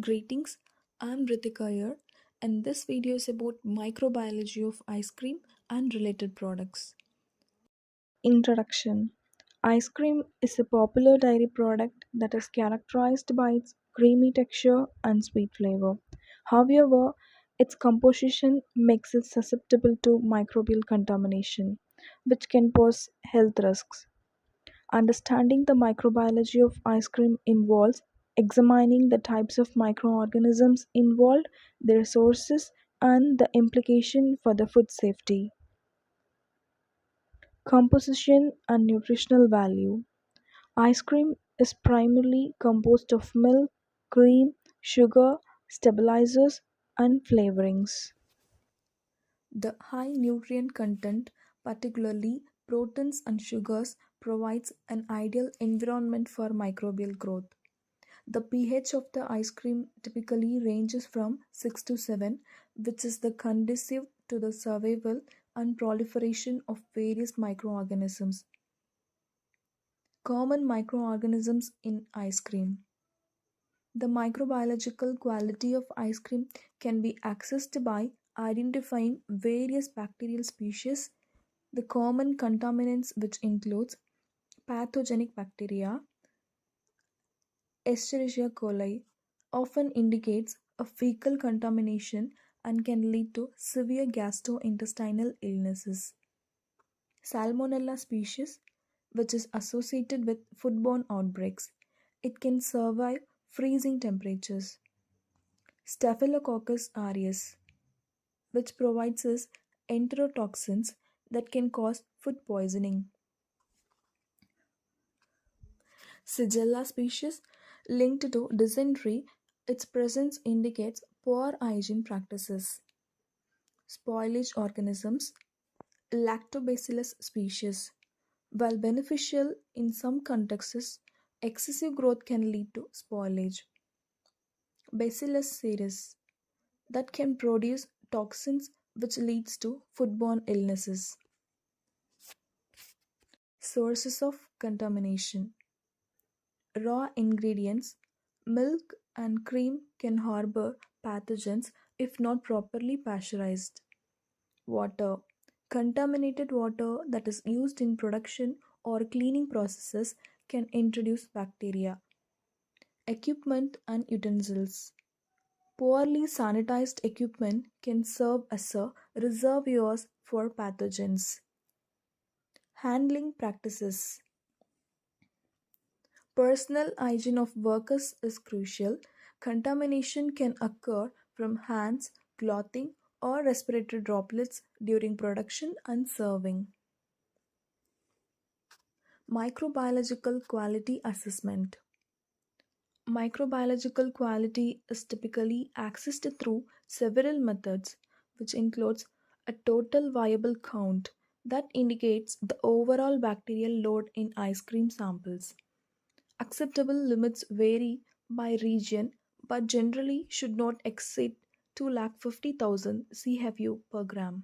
Greetings, I'm Ritika here, and this video is about microbiology of ice cream and related products. Introduction. Ice cream is a popular dairy product that is characterized by its creamy texture and sweet flavor. However, its composition makes it susceptible to microbial contamination, which can pose health risks. Understanding the microbiology of ice cream involves examining the types of microorganisms involved, their sources, and the implication for the food safety. Composition and nutritional value. Ice cream is primarily composed of milk, cream, sugar, stabilizers, and flavorings. The high nutrient content, particularly proteins and sugars, provides an ideal environment for microbial growth. The pH of the ice cream typically ranges from 6 to 7, which is the conducive to the survival and proliferation of various microorganisms. Common microorganisms in ice cream. The microbiological quality of ice cream can be accessed by identifying various bacterial species, the common contaminants which includes pathogenic bacteria, Escherichia coli often indicates a fecal contamination and can lead to severe gastrointestinal illnesses. Salmonella species, which is associated with foodborne outbreaks, it can survive freezing temperatures. Staphylococcus aureus, which provides us enterotoxins that can cause food poisoning. Sigilla species linked to dysentery, its presence indicates poor hygiene practices. Spoilage organisms, Lactobacillus species. While beneficial in some contexts, excessive growth can lead to spoilage. Bacillus cereus, that can produce toxins which leads to foodborne illnesses. Sources of contamination. Raw ingredients, milk and cream can harbor pathogens if not properly pasteurized. Water. Contaminated water that is used in production or cleaning processes can introduce bacteria. Equipment and utensils. Poorly sanitized equipment can serve as a reservoirs for pathogens. Handling practices. Personal hygiene of workers is crucial. Contamination can occur from hands, clothing, or respiratory droplets during production and serving. Microbiological quality assessment. Microbiological quality is typically accessed through several methods, which includes a total viable count that indicates the overall bacterial load in ice cream samples. Acceptable limits vary by region but generally should not exceed 250,000 CFU per gram.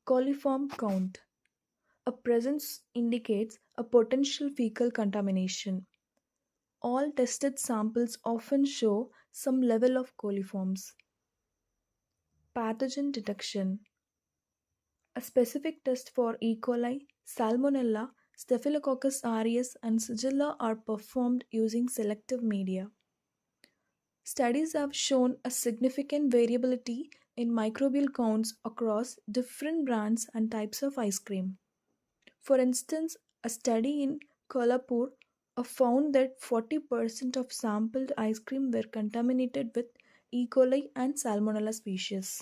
Coliform count. A presence indicates a potential fecal contamination. All tested samples often show some level of coliforms. Pathogen detection. A specific test for E. coli, Salmonella, Staphylococcus aureus, and Shigella are performed using selective media. Studies have shown a significant variability in microbial counts across different brands and types of ice cream. For instance, a study in Kolhapur found that 40% of sampled ice cream were contaminated with E. coli and Salmonella species.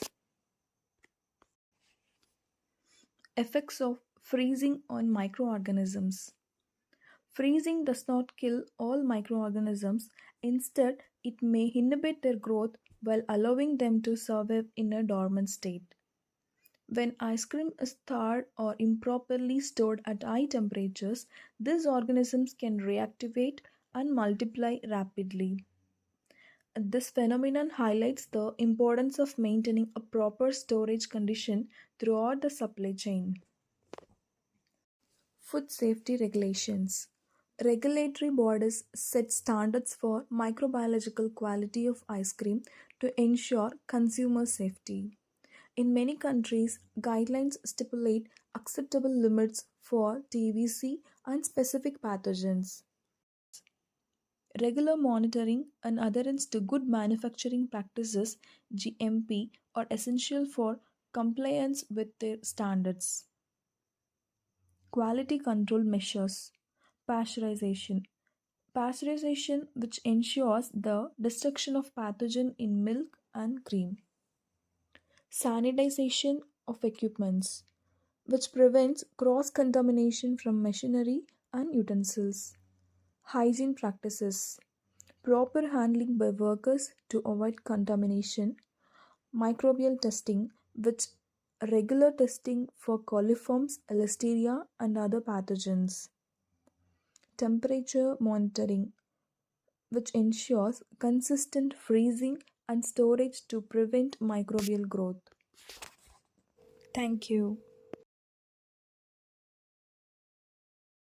Effects of freezing on microorganisms. Freezing does not kill all microorganisms, instead, it may inhibit their growth while allowing them to survive in a dormant state. When ice cream is thawed or improperly stored at high temperatures, these organisms can reactivate and multiply rapidly. This phenomenon highlights the importance of maintaining a proper storage condition throughout the supply chain. Food safety regulations. Regulatory bodies set standards for microbiological quality of ice cream to ensure consumer safety. In many countries, guidelines stipulate acceptable limits for TVC and specific pathogens. Regular monitoring and adherence to good manufacturing practices (GMP) are essential for compliance with their standards. Quality control measures. Pasteurization. Pasteurization, which ensures the destruction of pathogen in milk and cream. Sanitization of equipments, which prevents cross contamination from machinery and utensils. Hygiene practices, proper handling by workers to avoid contamination. Microbial testing, which regular testing for coliforms, listeria, and other pathogens. Temperature monitoring, which ensures consistent freezing and storage to prevent microbial growth. Thank you.